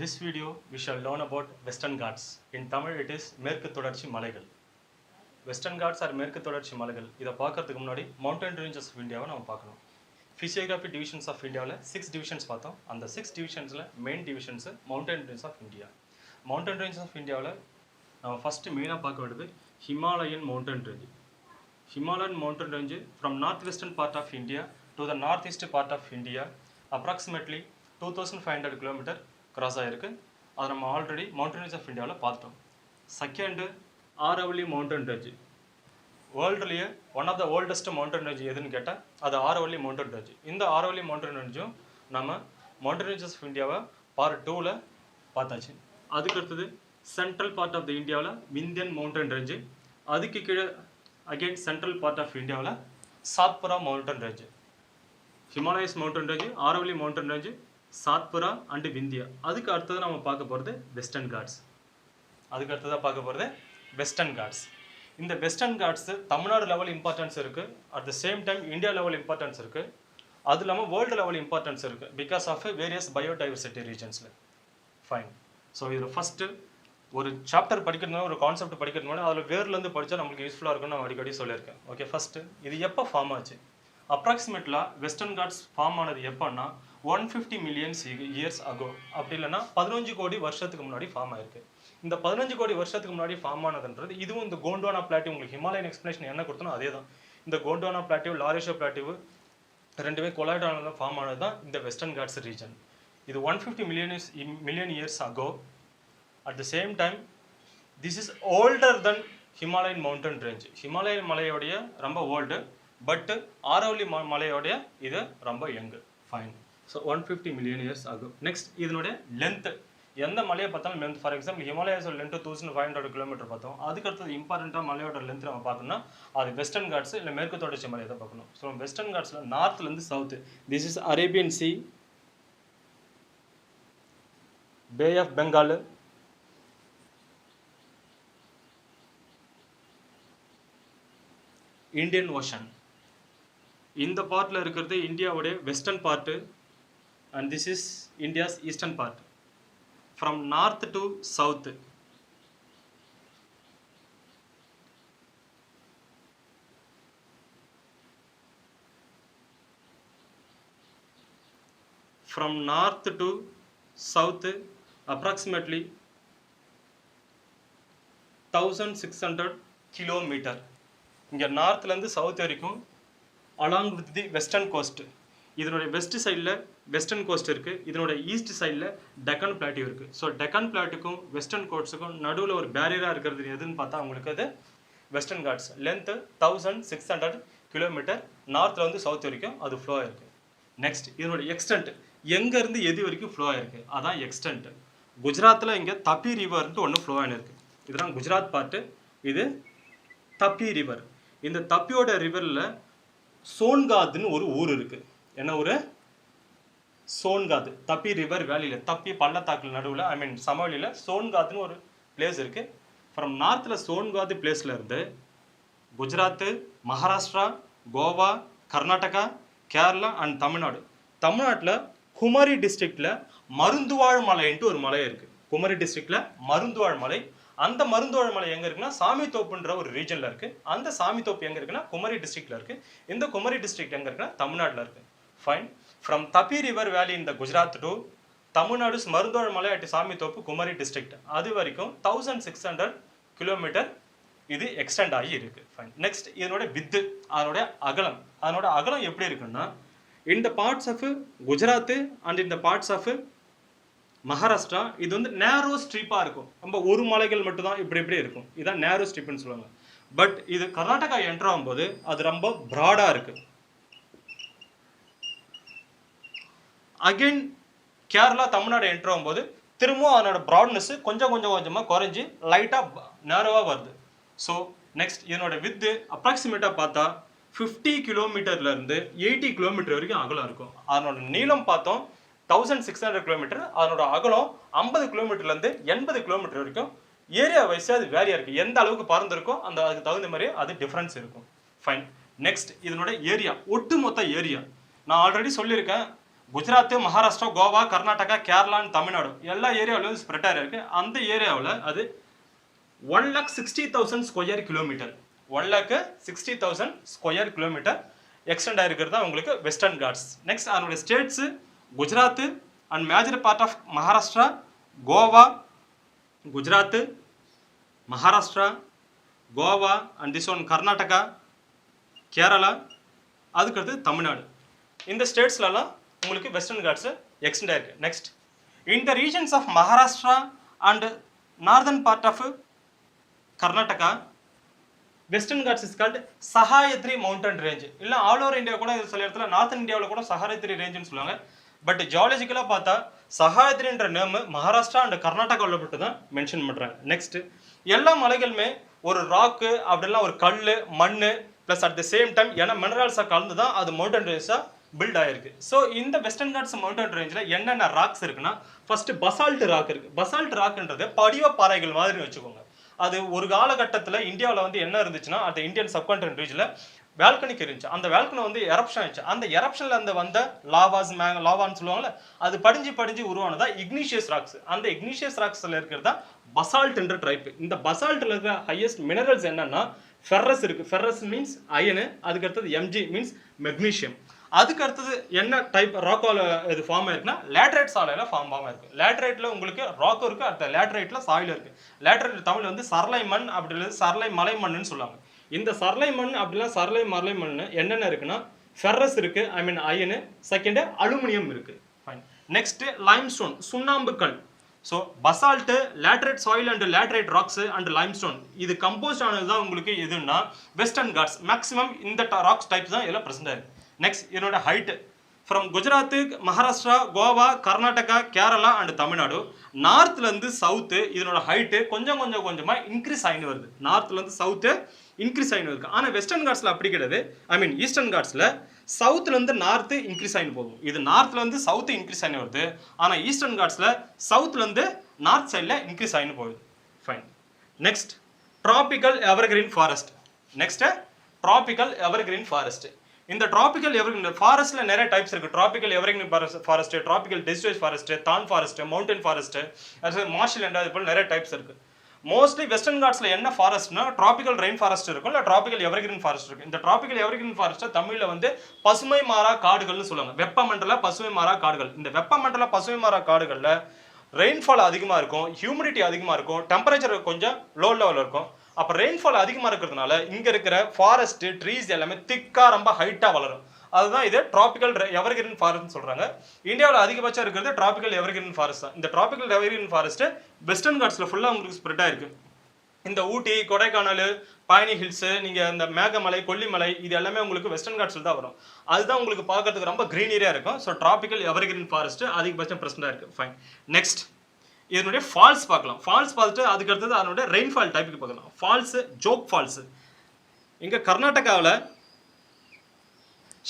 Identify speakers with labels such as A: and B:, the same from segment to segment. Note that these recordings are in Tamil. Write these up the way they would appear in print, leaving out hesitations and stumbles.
A: This video we shall learn about Western Ghats. In Tamil it is மேற்கு தொடர்ச்சி மலைகள். Western Ghats are மேற்கு தொடர்ச்சி மலைகள். இதை பார்க்கறதுக்கு முன்னாடி mountain ranges of India நம்ம பார்க்கணும். Physiography divisions of India 6 divisions பார்த்தோம். அந்த 6 divisionsல main divisions mountain ranges of India. Mountain ranges of India நம்ம first மெயினா பார்க்க வேண்டியது Himalayan mountain range. Himalayan mountain range from northwestern part of India to the northeast part of India approximately 2500 km cross ஆயிருக்கு. அதை நம்ம ஆல்ரெடி மவுண்டன் ரேஞ்ச் ஆஃப் இந்தியாவில் பார்த்துட்டோம். Second Aravalli mountain range. வேர்ல்டுலேயே one of the oldest mountain range எதுன்னு கேட்டால் அது ஆரவல்லி மவுண்டன் ரேஞ்ச். இந்த ஆரவல்லி மவுண்டன் ரேஞ்சும் நம்ம மவுண்டன் ரேஞ்சஸ் ஆஃப் இந்தியாவை பார்ட் 2ல் பார்த்தாச்சு. அதுக்கு அடுத்தது சென்ட்ரல் பார்ட் ஆஃப் த இந்தியாவில் விந்தியன் மவுண்டன் ரேஞ்சு. அதுக்கு கீழே அகெயின் சென்ட்ரல் பார்ட் ஆஃப் இந்தியாவில் Satpura mountain range. Himalayas mountain range, Aravalli mountain range, Satpura and Vindhya. அதுக்கு அடுத்தது நம்ம பார்க்க போகிறது வெஸ்டர்ன் காட்ஸ். அதுக்கு அடுத்ததாக பார்க்க போகிறது வெஸ்டர்ன் காட்ஸ். இந்த Western Ghats Tamil Nadu level importance இருக்குது, at the same time India level importance இருக்குது, அது இல்லாமல் வேர்ல்டு லெவல் இம்பார்ட்டன்ஸ் இருக்குது பிகாஸ் ஆஃப் வேரியஸ் பயோடைவர்சிட்டி ரீஜன்ஸில். ஃபைன். ஸோ இதில் ஃபஸ்ட்டு ஒரு சாப்டர் படிக்கிறதுனால ஒரு கான்செப்ட் படிக்கிறதுனால அதில் வேர்லேருந்து படித்தா நம்மளுக்கு யூஸ்ஃபுல்லாக இருக்கும்னு நான் அடிக்கடி சொல்லியிருக்கேன். ஓகே, ஃபஸ்ட்டு இது எப்போ ஃபார்ம் ஆச்சு? அப்ராக்சிமேட்லாக வெஸ்டர்ன் காட்ஸ் ஃபார்ம் ஆனது எப்போன்னா 150 million years ago, அப்படி இல்லைன்னா 15 கோடி வருஷத்துக்கு முன்னாடி ஃபார்ம் ஆயிருக்கு. இந்த 15 கோடி வருஷத்துக்கு முன்னாடி ஃபார்ம் ஆனதுன்றது இதுவும் இந்த கோண்ட்வானா பிளாட்டிவ், உங்களுக்கு ஹிமாலயன் எக்ஸ்பிளேஷன் என்ன கொடுத்தனோ அதே தான். இந்த கோண்ட்வானா பிளாட்டிவ், லாரேஷோ பிளாட்டிவ் ரெண்டுமே கொலாய்ட் ஆனது ஃபார்ம் ஆனது தான் இந்த வெஸ்டர்ன் காட்ஸ் ரீஜன். இது 150 million years ago. At the same time, this is older than Himalayan mountain range. Himalayan மலையோடைய ரொம்ப ஓல்டு, பட் ஆரவல்லி மலையோடைய இது ரொம்ப young. Fine. So 150 million years ago. Next இதனுடைய லென்த்து, எந்த மலையை பார்த்தாலும் லென்த். ஃபார் எக்ஸாம்பிள் ஹிமாலயாஸோட லென்த்து 1500 கிலோமீட்டர் பார்த்தோம். அதுக்கடுத்தது இம்பார்ட்டண்ட்டாக மலையோட லென்த் நம்ம பார்க்கணும்னா அது வெஸ்டர்ன் காட்ஸ் இல்லை மேற்கு தொடர்ச்சி மலையை தான் பார்க்கணும். ஸோ வெஸ்டர்ன் காட்ஸில் நார்த்லேருந்து south, this is Arabian Sea, Bay of Bengal, Indian Ocean. இந்த பார்ட்டில் இருக்கிறது இந்தியாவுடைய வெஸ்டர்ன் part and this is India's eastern part. From north to south, from north to south approximately 1600 kilometer. இங்கே நார்த்லேருந்து சவுத் வரைக்கும் along with the western coast. இதனுடைய வெஸ்ட் சைடில் வெஸ்டர்ன் கோஸ்ட் இருக்குது, இதனோட ஈஸ்ட் சைடில் டெக்கன் பிளாட்டிவ் இருக்குது. ஸோ டெக்கன் பிளாட்டுக்கும் வெஸ்டர்ன் கோட்ஸுக்கும் நடுவில் ஒரு பேரியராக இருக்கிறது எதுன்னு பார்த்தா உங்களுக்கு அது வெஸ்டர்ன் காட்ஸ். லென்த்து 1600 கிலோமீட்டர், நார்த்தில் வந்து சவுத் வரைக்கும் அது ஃப்ளோ ஆயிருக்கு. நெக்ஸ்ட் இதனோட எக்ஸ்டென்ட், எங்கேருந்து எது வரைக்கும் ஃப்ளோ ஆயிருக்கு அதான் எக்ஸ்டென்ட். குஜராத்தில் இங்கே தப்பி ரிவர்ன்ட்டு ஒன்று ஃப்ளோ ஆகிருக்கு. இதுதான் குஜராத் பார்ட்டு, இது தப்பி ரிவர். இந்த தப்பியோட ரிவரில் சோன்காத்னு ஒரு ஊர் இருக்குது. என்ன ஊர்? சோன்காத். தப்பி ரிவர் வேலியில், தப்பி பள்ளத்தாக்கில் நடுவில், ஐ மீன் சமவெளியில் சோன்காத்னு ஒரு பிளேஸ் இருக்குது. ஃப்ரம் நார்த்தில் சோன்காத் பிளேஸில் இருந்து குஜராத்து, மகாராஷ்டிரா, கோவா, கர்நாடகா, கேரளா அண்ட் தமிழ்நாடு. தமிழ்நாட்டில் குமரி டிஸ்ட்ரிக்டில் மருந்துவாழ் மலைன்ட்டு ஒரு மலை இருக்குது. குமரி டிஸ்ட்ரிக்டில் மருந்துவாழ் மலை. அந்த மருந்துவாழ் மலை எங்கே இருக்குன்னா சாமித்தோப்புன்ற ஒரு ரீஜனில் இருக்குது. அந்த சாமித்தோப்பு எங்கே இருக்குன்னா குமரி டிஸ்ட்ரிக்டில் இருக்குது. இந்த குமரி டிஸ்ட்ரிக்ட் எங்கே இருக்குன்னா தமிழ்நாட்டில் இருக்குது. ஃபைன். ஃப்ரம் தப்பி ரிவர் வேலி இந்த குஜராத் டு தமிழ்நாடுஸ் மருந்துவாழ் மலை அட் சாமித்தோப்பு குமரி டிஸ்ட்ரிக்ட், அது வரைக்கும் 1600 கிலோமீட்டர் இது எக்ஸ்டெண்ட் ஆகி இருக்குது. ஃபைன். நெக்ஸ்ட் இதனோட வித்து, அதனுடைய அகலம். அதனோட அகலம் எப்படி இருக்குன்னா இந்த பார்ட்ஸ் ஆஃப் குஜராத்து அண்ட் இந்த பார்ட்ஸ் ஆஃப் மகாராஷ்டிரா இது வந்து நேரோ ஸ்ட்ரிப்பாக இருக்கும். ரொம்ப ஒரு மலைகள் மட்டும்தான் இப்படி இருக்கும். இதான் நேரோ ஸ்ட்ரிப்னு சொல்லுவாங்க. பட் இது கர்நாடகா என்டர் ஆகும்போது அது ரொம்ப ப்ராடாக இருக்குது. அகெயின் கேரளா தமிழ்நாடு என்டர் ஆகும்போது திரும்பவும் அதனோட ப்ராட்னஸ் கொஞ்சமாக குறைஞ்சி லைட்டாக நேரோவாக வருது. ஸோ நெக்ஸ்ட் இதனோட வித்து அப்ராக்சிமேட்டாக பார்த்தா 50 கிலோமீட்டர்லேருந்து 80 கிலோமீட்டர் வரைக்கும் அகலம் இருக்கும். அதனோட நீளம் பார்த்தோம் 1600 கிலோமீட்டர், அதனோட அகலம் 50 கிலோமீட்டர்லேருந்து 80 கிலோமீட்டர் வரைக்கும். ஏரியா வைஸாக அது வேரியாக இருக்குது. எந்த அளவுக்கு பறந்துருக்கோ அதுக்கு தகுந்த மாதிரி அது டிஃப்ரென்ஸ் இருக்கும். ஃபைன். நெக்ஸ்ட் இதனோட ஏரியா, ஒட்டுமொத்த ஏரியா நான் ஆல்ரெடி சொல்லியிருக்கேன். குஜராத், மகாராஷ்டிரா, கோவா, கர்நாடகா, கேரளா அண்ட் தமிழ்நாடு எல்லா ஏரியாவிலும் ஸ்ப்ரெட் ஆகிருக்கு. அந்த ஏரியாவில் அது 1,60,000 square kilometre 1,60,000 square kilometre extend ஆகிருக்கிறது தான் உங்களுக்கு வெஸ்டர்ன் காட்ஸ். நெக்ஸ்ட் அதனுடைய states Gujarat and major part of Maharashtra, Goa, Gujarat, Maharashtra, Goa and this one Karnataka, Kerala, அதுக்கடுத்து தமிழ்நாடு. இந்த ஸ்டேட்ஸ்லலாம் உங்களுக்கு வெஸ்டர்ன் காட்ஸ் எக்ஸ்டெண்ட் ஆயிருக்கு. Next in the regions of Maharashtra and northern part of Karnataka, western Ghats is called Sahyadri mountain range. இல்லை ஆல் ஓவர் இந்தியா கூட சில இடத்துல நார்த்தன் இந்தியாவில் கூட சஹாயத்ரி ரேஞ்சுன்னு சொல்லுவாங்க. பட் ஜியாலஜிக்கலாக பார்த்தா சஹாயத்ரின்ற நேம் மகாராஷ்டிரா அண்ட் கர்நாடகாவில் மட்டும் தான் மென்ஷன் பண்ணுறாங்க. நெக்ஸ்ட் எல்லா மலைகளுமே ஒரு ராக்கு அப்படிலாம் ஒரு கல் மண் plus at the same time ஏன்னா மினரல்ஸாக கலந்து தான் அது மவுண்டன் ரேஞ்சாக பில்ட் ஆயிருக்கு. ஸோ இந்த வெஸ்டர்ன் காட்ஸ் மவுண்டன் ரேஞ்சில் என்னென்ன ராக்ஸ் இருக்குன்னா ஃபர்ஸ்ட் பசால்ட் ராக் இருக்கு. பசால்ட் ராக்ன்றது படிவ பாறைகள் மாதிரி வச்சுக்கோங்க. அது ஒரு காலகட்டத்தில் இந்தியாவில் வந்து என்ன இருந்துச்சுன்னா அந்த இந்தியன் சப்கான்டினென்ட் ரீஜில் வேல்கனிக் இருந்துச்சு. அந்த வேல்கனை வந்து எரப்ஷன் ஆயிடுச்சு. அந்த எரப்ஷன்ல அந்த வந்த லாவான்னு சொல்லுவாங்கல்ல, அது படிஞ்சு உருவானதா இக்னிஷியஸ் ராக்ஸ். அந்த இக்னிஷியஸ் ராக்ஸ்ல இருக்கிறதா பசால்ட் என்ற டைப். இந்த பசால்ட்ல இருக்கிற ஹையஸ்ட் மினரல்ஸ் என்னன்னா ஃபெர்ரஸ் இருக்கு. ஃபெர்ரஸ் மீன்ஸ் அயனு, அதுக்கு அடுத்தது எம்ஜி மீன்ஸ் மெக்னீஷியம். அதுக்கு அடுத்தது என்ன டைப் ராக்கால இது ஃபார்ம் ஆயிருக்குன்னா லேட்ரைட் சாலையில ஃபார்ம் ஆயிருக்கு. லேட்ரைட்ல உங்களுக்கு ராக்கும் இருக்கு, அடுத்த லேட்ரைட்ல சாயில் இருக்கு. லேட்ரைட் தமிழ் வந்து சரளை மண் அப்படி இல்லை சரளை மலை மண்ணுன்னு சொல்லுவாங்க. இந்த சரளை மண் அப்படிலாம் சரளை மலை மண் என்னென்ன இருக்குன்னா ஃபெர்ரஸ் இருக்கு, I mean iron, second aluminium இருக்கு. ஃபைன். நெக்ஸ்ட் லைம்ஸ்டோன் சுண்ணாம்பு கல். So basalt, laterite soil and laterite rocks and limestone இது கம்போஸ்ட் ஆனது தான் உங்களுக்கு எதுன்னா வெஸ்டர்ன் காட்ஸ். மேக்ஸிமம் இந்த ராக்ஸ் டைப்ஸ் தான் இதெல்லாம் ப்ரெசென்ட் ஆயிருக்கு. நெக்ஸ்ட் இதனோட height from Gujarat, Maharashtra, Goa, Karnataka, Kerala and Tamil Nadu. நார்த்லேருந்து சவுத்து இதனோட ஹைட்டு கொஞ்சமாக இன்க்ரீஸ் ஆகின்னு வருது. நார்த்லேருந்து சவுத்து இன்க்ரீஸ் ஆகின்னு வருது. ஆனால் வெஸ்டர்ன் காட்ஸில் அப்படி கிடையாது. ஐ மீன் ஈஸ்டர்ன் காட்ஸில் சவுத்துலேருந்து நார்த்து இன்க்ரீஸ் ஆகின்னு போகும். இது நார்த்லேருந்து சவுத்து இன்க்ரீஸ் ஆகின்னு வருது. ஆனால் ஈஸ்டர்ன் காட்ஸில் சவுத்துலேருந்து நார்த் சைடில் இன்க்ரீஸ் ஆகின்னு போகுது. Fine. Next tropical evergreen forest. Next tropical evergreen forest. இந்த ட்ராபிக்கல் எவர்கிரீன் ஃபாரஸ்ட்ல நிறைய டைப்ஸ் இருக்கு. Tropical evergreen forest, tropical deciduous forest, thorn forest, mountain forest, marshal land, அது போல நிறைய டைப்ஸ் இருக்கு. மோஸ்ட்லி வெஸ்டர்ன் காட்ஸ்ல என்ன ஃபாரஸ்ட்னா ட்ராபிக்கல் ரெயின் ஃபாரஸ்ட் இருக்கும், இல்லை ட்ராபிக்கல் எவர்கிரீன் ஃபாரஸ்ட் இருக்கும். இந்த ட்ராபிக்கல் எவர்கிரீன் ஃபாரஸ்ட்டை தமிழ்ல வந்து பசுமை மாறா காடுகள்னு சொல்லுவாங்க. வெப்பமண்டல பசுமை மாறா காடுகள். இந்த வெப்பமண்டல பசுமை மாறா காடுகள்ல ரெயின்ஃபால் அதிகமாக இருக்கும், ஹியூமிடிட்டி அதிகமாக இருக்கும், டெம்பரேச்சர் கொஞ்சம் லோ லெவலில் இருக்கும். அப்போ ரெயின்ஃபால் அதிகமாக இருக்கிறதுனால இங்கே இருக்கிற ஃபாரஸ்ட் ட்ரீஸ் எல்லாமே திக்காக ரொம்ப ஹைட்டாக வளரும். அதுதான் இது ட்ராபிக்கல் எவர்கிரீன் ஃபாரஸ்ட்னு சொல்கிறாங்க. இந்தியாவில் அதிகபட்சம் இருக்கிறது ட்ராபிக்கல் எவர்கிரீன் ஃபாரஸ்ட் தான். இந்த ட்ராபிக்கல் எவர்கிரீன் ஃபாரஸ்ட் வெஸ்டர்ன் காட்ஸில் ஃபுல்லாக உங்களுக்கு ஸ்ப்ரெட் ஆயிருக்கு. இந்த ஊட்டி, கொடைக்கானல், பயணி ஹில்ஸு, நீங்கள் இந்த மேகமலை, கொல்லிமலை இது எல்லாமே உங்களுக்கு வெஸ்டர்ன் காட்ஸில் தான் வரும். அதுதான் உங்களுக்கு பார்க்கறதுக்கு ரொம்ப க்ரீனரியாக இருக்கும். ஸோ ட்ராபிக்கல் எவர்கிரீன் ஃபாரஸ்ட் அதிகபட்சம் ப்ரெசென்ட்டாக இருக்குது. ஃபைன். நெக்ஸ்ட் இதனுடைய ஃபால்ஸ் பார்க்கலாம். ஃபால்ஸ் பார்த்துட்டு அதுக்கு அடுத்தது அதனுடைய ரெயின்ஃபால் டைப்புக்கு பார்க்கலாம். Falls joke falls. இங்கே கர்நாடகாவில்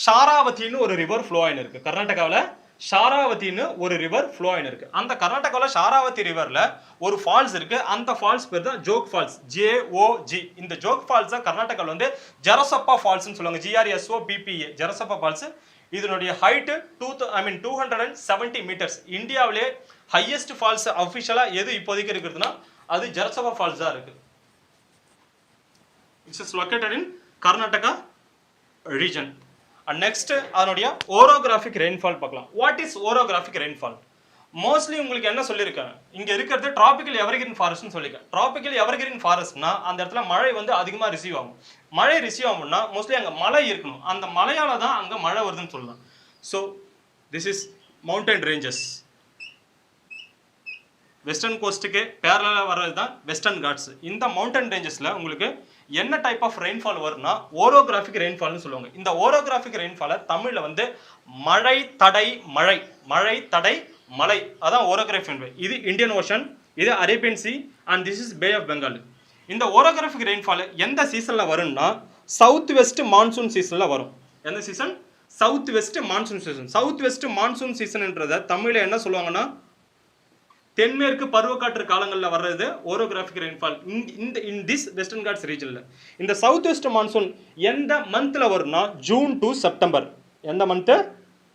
A: ஷாராவத்தின்னு ஒரு ரிவர் ஃப்ளோ ஆகின்னு இருக்குது. கர்நாடகாவில் ஷாராவத்தின்னு ஒரு ரிவர் ஃப்ளோ ஆகின்னு இருக்குது. அந்த கர்நாடகாவில் ஷாராவதி ரிவரில் ஒரு ஃபால்ஸ் இருக்குது. அந்த ஃபால்ஸ் பேர் தான் ஜோக் ஃபால்ஸ், JOG. இந்த ஜோக் ஃபால்ஸ் தான் கர்நாடகாவில் வந்து ஜரசப்பா ஃபால்ஸ்னு சொல்லுவாங்க. GRSOPPA Gersoppa falls. இதனுடைய ஹைட்டு 270 மீட்டர்ஸ். இந்தியாவிலே ஹையஸ்ட் ஃபால்ஸ் அஃபிஷியலாக எது இப்போதைக்கு இருக்குதுன்னா அது ஜரசப்பா ஃபால்ஸ் தான் இருக்கு. It's is located in Karnataka region. And next அதனுடைய ஓரோகிராஃபிக் ரெயின்ஃபால் பார்க்கலாம். What is orographic rainfall? Mostly உங்களுக்கு என்ன சொல்லியிருக்காங்க, இங்கே இருக்கிறது ட்ராபிக்கல் எவர்கிரீன் ஃபாரஸ்ட்னு சொல்லியிருக்கேன். ட்ராபிக்கல் எவர்கிரீன் ஃபாரஸ்ட்னா அந்த இடத்துல மழை வந்து அதிகமாக ரிசீவ் ஆகும். மழை ரிசீவ் ஆகும்னா மோஸ்ட்லி அங்கே மலை இருக்கணும். அந்த மலையால தான் அங்கே மழை வருதுன்னு சொல்லலாம். So this is mountain ranges. Western கோஸ்ட்டுக்கு பேரலாக வர்றது தான் வெஸ்டர்ன் காட்ஸ். இந்த மவுண்டன் ரேஞ்சஸில் உங்களுக்கு என்ன டைப் ஆஃப் ரெயின்ஃபால் வரும்னா ஓரோகிராஃபிக் ரெயின்ஃபால்னு சொல்லுவாங்க. இந்த ஓரோகிராஃபிக் ரெயின்ஃபாலை தமிழில் வந்து மழை தடை மழை, மழை தடை மலை, அதான் ஓரோகிராஃபிக். இது இந்தியன் ஓஷன், இது Arabian Sea and this is Bay of Bengal. இந்த ஓரோகிராஃபிக் ரெயின்ஃபால் எந்த சீசனில் வரும்னா சவுத் வெஸ்ட் மான்சூன் சீசனில் வரும். எந்த season? South west monsoon season. South west monsoon சீசன்ன்றதை தமிழில் என்ன சொல்லுவாங்கன்னா தென்மேற்கு பருவக்காற்று காலங்களில் வர்றது orographic rainfall in this western Ghats ரீஜனில். இந்த சவுத் வெஸ்ட் மான்சூன் எந்த மந்தில் வரும்னா ஜூன் டு செப்டம்பர். எந்த மந்த்து?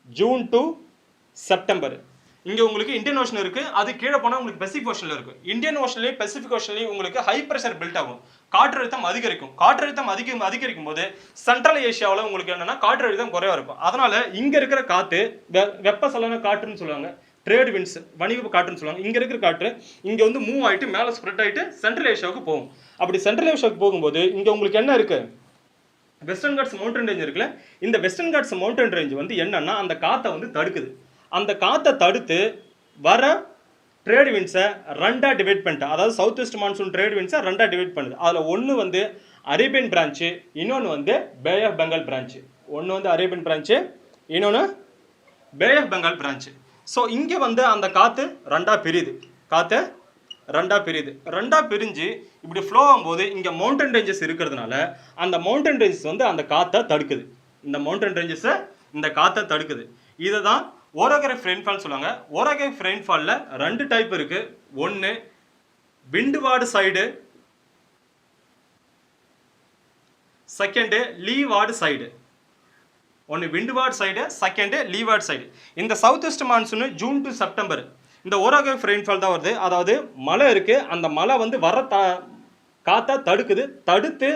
A: June to September. இங்க உங்களுக்கு இந்தியன் ஓஷன் இருக்கு, அது கீழே போனா உங்களுக்கு பெசிபிக் ஓஷன்ல இருக்கு. இந்தியன் ஓஷன்லயும் பெசிபிக் ஓஷன்லயும் உங்களுக்கு ஹை பிரஷர் பில்ட் ஆகும், காற்றழுத்தம் அதிகரிக்கும். காற்றழுத்தம் அதிகரிக்கும் போது சென்ட்ரல் ஏசியாவில் உங்களுக்கு என்னன்னா காற்றழுத்தம் குறைவா இருக்கும். அதனால இங்க இருக்கிற காத்து வெப்பசலன காற்றுன்னு சொல்லுவாங்க, ட்ரேட் விண்ட்ஸ், வணிக காற்றுன்னு சொல்லுவாங்க. இங்க இருக்கிற காற்று இங்க வந்து மூவ் ஆயிட்டு மேல ஸ்ப்ரெட் ஆயிட்டு சென்ட்ரல் ஏசியாவுக்கு போகும். அப்படி சென்ட்ரல் ஏசியாவுக்கு போகும்போது இங்க உங்களுக்கு என்ன இருக்கு, வெஸ்டர்ன் காட்ஸ் மவுண்டன் ரேஞ்ச் இருக்குல்ல, இந்த வெஸ்டர்ன் காட்ஸ் மவுண்டன் ரேஞ்ச் வந்து என்னன்னா அந்த காத்தை வந்து தடுக்குது. அந்த காத்தை தடுத்து வர ட்ரேட் விண்ட்ஸை ரெண்டா டிவைட் பண்ணிட்டு, அதாவது சவுத் வெஸ்ட் மான்சூன் ட்ரேட் விண்ட்ஸை ரெண்டா டிவைட் பண்ணுது. அதில் ஒன்று வந்து அரேபியன் பிரான்ச்சு, இன்னொன்று வந்து பே ஆஃப் பெங்கால் பிரான்ச்சு. ஒன்று வந்து அரேபியன் பிரான்ச்சு, இன்னொன்று பே ஆஃப் பெங்கால் பிரான்ச்சு. ஸோ இங்கே வந்து அந்த காற்று ரெண்டா பிரியுது, காற்று ரெண்டா பிரிஞ்சு இப்படி ஃப்ளோ ஆகும்போது இங்கே மவுண்டன் ரேஞ்சஸ் இருக்கிறதுனால அந்த மவுண்டன் ரேஞ்சஸ் வந்து அந்த காற்றை தடுக்குது. இந்த மவுண்டன் ரேஞ்சஸை இந்த காற்றை தடுக்குது. இதை தான் ஓரோகிராஃப் ரெயின்ஃபால் சொல்லுவாங்க. ஓரோகிராஃப் ரெயின்ஃபால்ல ரெண்டு டைப் இருக்கு. ஒன்று விண்ட்வார்டு சைடு, செகண்ட் லீவார்டு சைடு. ஒன்று விண்ட்வார்டு சைடு, செகண்ட் லீவார்டு சைடு. இந்த south west monsoon June to September இந்த ஓரோகிராஃப் ரெயின்ஃபால் தான் வருது. அதாவது மழை இருக்கு, அந்த மழை வந்து வர காத்தா தடுக்குது. தடுத்து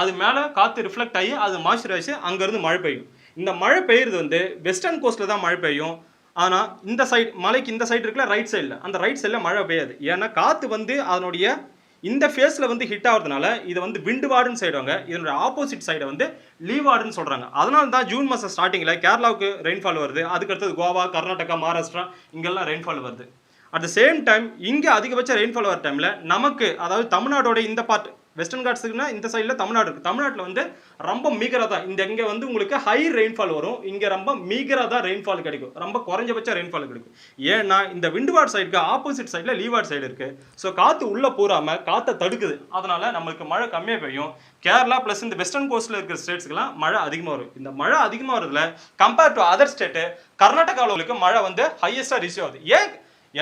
A: அது மேலே காற்று ரிஃப்ளெக்ட் ஆகி அது மாய்ஸ்சரைஸ், அங்கேருந்து மழை பெய்யும். இந்த மழை பெய்யுறது வந்து வெஸ்டர்ன் கோஸ்ட்டில் தான் மழை பெய்யும். ஆனால் இந்த சைடு மலைக்கு இந்த சைடு இருக்குல்ல ரைட் சைடில், அந்த ரைட் சைடில் மழை பெய்யாது. ஏன்னா காற்று வந்து அதனுடைய இந்த ஃபேஸில் வந்து ஹிட் ஆகிறதுனால இதை வந்து விண்ட்வார்டுன்னு சொல்லிடுவாங்க. இதனுடைய ஆப்போசிட் சைடை வந்து லீவார்டுன்னு சொல்கிறாங்க. அதனால தான் ஜூன் மாதம் ஸ்டார்டிங்கில் கேரளாவுக்கு ரெயின்ஃபால் வருது, அதுக்கடுத்தது கோவா, கர்நாடகா, மகாராஷ்டிரா இங்கெல்லாம் ரெயின்ஃபால் வருது. அட் த சேம் டைம் இங்கே அதிகபட்ச ரெயின்ஃபால் வர டைமில் நமக்கு, அதாவது தமிழ்நாடோட இந்த பார்ட் வெஸ்டர்ன் காட்ஸுக்குன்னா இந்த சைடில் தமிழ்நாடு இருக்குது. தமிழ்நாட்டில் வந்து ரொம்ப மீகராக தான் இங்கே வந்து உங்களுக்கு ஹை ரெயின்ஃபால் வரும். இங்கே ரொம்ப மீகராக தான் ரெயின்ஃபால் கிடைக்கும், ரொம்ப குறைஞ்சபட்ச ரெயின்ஃபால் கிடைக்கும். ஏன்னா இந்த விண்ட்வார்டு சைடுக்கு ஆப்போசிட் சைடில் லீவார்டு சைடு இருக்குது. ஸோ காற்று உள்ளே பூராமல் காற்றை தடுக்குது. அதனால நம்மளுக்கு மழை கம்மியாக பெய்யும். கேரளா ப்ளஸ் இந்த வெஸ்டர்ன் கோஸ்ட்டில் இருக்கிற ஸ்டேட்ஸ்க்குலாம் மழை அதிகமாக வரும். இந்த மழை அதிகமாக வரதுல கம்பேர் டு அதர் ஸ்டேட்டு கர்நாடகாவில் மழை வந்து ஹையஸ்ட்டாக ரிசீவ் ஆகுது. ஏன்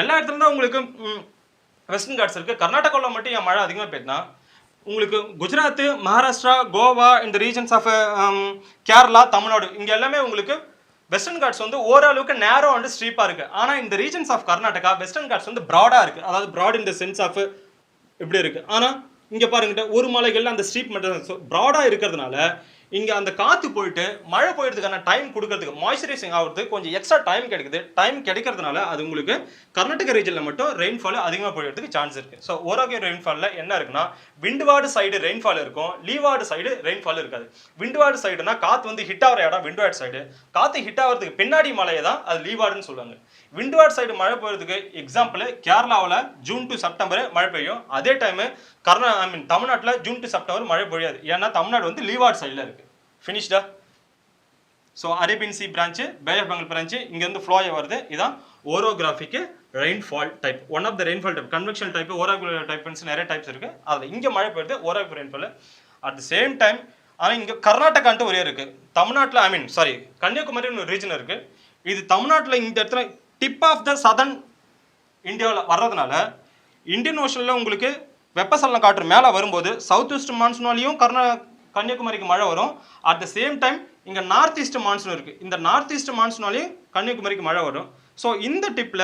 A: எல்லா இடத்துல தான் உங்களுக்கு வெஸ்டர்ன் காட்ஸ் இருக்குது, கர்நாடகாவில் மட்டும் என் மழை அதிகமாக போயிட்டுனா உங்களுக்கு குஜராத், மகாராஷ்டிரா, கோவா, இந்த ரீஜன்ஸ் ஆஃப் கேரளா, தமிழ்நாடு இங்கே எல்லாமே உங்களுக்கு வெஸ்டர்ன் காட்ஸ் வந்து ஓரளவுக்கு நேரோ அண்ட் ஸ்ட்ரீப்பாக இருக்குது. ஆனால் இந்த regions of Karnataka western Ghats வந்து ப்ராடாக இருக்குது. அதாவது broad in the sense of இப்படி இருக்குது. ஆனால் இங்கே பாருங்கிட்ட ஒரு மலைகளில் அந்த ஸ்ட்ரீப் மட்டும் ப்ராடாக இருக்கிறதுனால இங்கே அந்த காற்று போயிட்டு மழை போயிடுறதுக்கான டைம் கொடுக்கறதுக்கு, மாய்ஸ்சரைசிங் ஆகிறதுக்கு கொஞ்சம் எக்ஸ்ட்ரா டைம் கிடைக்குது. டைம் கிடைக்கிறதுனால அது உங்களுக்கு கர்நாடகா ரீஜனில் மட்டும் ரெயின்ஃபால் அதிகமாக போயிடுறதுக்கு சான்ஸ் இருக்குது. ஸோ ஓரோகிராஃப் ரெயின்ஃபாலில் என்ன இருக்குன்னா விண்ட்வார்டு சைடு ரெயின்ஃபால் இருக்கும், லீவார்டு சைடு ரெயின்ஃபால் இருக்காது. விண்ட்வார்டு சைடுனா காற்று வந்து ஹிட் ஆகிற இடம் விண்ட்வார்டு சைடு, காற்று ஹிட் ஆகிறதுக்கு பின்னாடி மலையை தான் அது லீவார்டுன்னு சொல்லுவாங்க. விண்ட்வார்டு சைடு மழை பெய்யறதுக்கு எக்ஸாம்பிள் கேரளாவில் ஜூன் டு செப்டம்பர் மழை பெய்யும். அதே டைமு தமிழ்நாட்டில் ஜூன் டு செப்டம்பர் மழை பெய்யாது. ஏன்னா தமிழ்நாடு வந்து லீவார்டு சைடில் இருக்குது. ஃபினிஷ்டா? So Arabian sea branch, bay of Bengal branch இங்கேருந்து ஃப்ளோயே வருது. இதான் orographic rainfall type. One of the rainfall type, convection type, orograph types நிறைய டைப்ஸ் இருக்குது. அதில் இங்கே மழை பெய்யுது orograph rainfall. At the same time ஆனால் இங்கே கர்நாடகான்ட்டு ஒரே இருக்குது. தமிழ்நாட்டில் கன்னியாகுமரின்னு ஒரு ரீஜன் இருக்குது. இது தமிழ்நாட்டில் இந்த இடத்துல டிப் ஆஃப் த சதர்ன் இந்தியாவில் வர்றதுனால இந்தியன் ஓஷனில் உங்களுக்கு வெப்பசலன காற்று மேலே வரும்போது சவுத் வெஸ்ட் மான்சூனாலையும் கன்னியாகுமரிக்கு மழை வரும். அட் த சேம் டைம் இங்கே நார்த் ஈஸ்ட் மான்சூன் இருக்குது. இந்த நார்த் ஈஸ்ட் மான்சூனாலையும் கன்னியாகுமரிக்கு மழை வரும். ஸோ இந்த டிப்பில்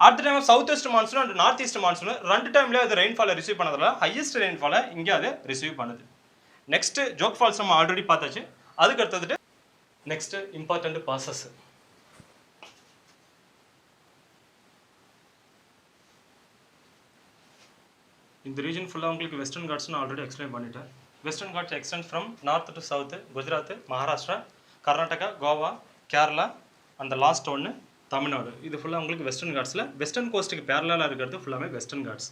A: at the time south west monsoon and north east monsoon ரெண்டு டைம்லேயே அது ரெயின்ஃபாலை ரிசீவ் பண்ணதில்ல, ஹையஸ்ட் ரெயின்ஃபாலை இங்கே அது ரிசீவ் பண்ணுது. நெக்ஸ்ட் ஜோக் ஃபால்ஸ் நம்ம ஆல்ரெடி பார்த்தாச்சு. அதுக்கு அடுத்தது நெக்ஸ்ட் இம்பார்ட்டன்ட் பாசஸ். இந்த ரீஜன் ஃபுல்லாக உங்களுக்கு வெஸ்டர்ன் காட்ஸ்னு ஆல்ரெடி எக்ஸ்பிளைன் பண்ணிட்டேன். Western Ghats extend from north to south, Gujarat, Maharashtra, Karnataka, Goa, Kerala, அந்த லாஸ்ட் ஒன்று தமிழ்நாடு. இது ஃபுல்லாக உங்களுக்கு வெஸ்டர்ன் காட்ஸில் வெஸ்டர்ன் கோஸ்ட்டுக்கு பேரலாக இருக்கிறது ஃபுல்லாமே வெஸ்டர்ன் காட்ஸ்.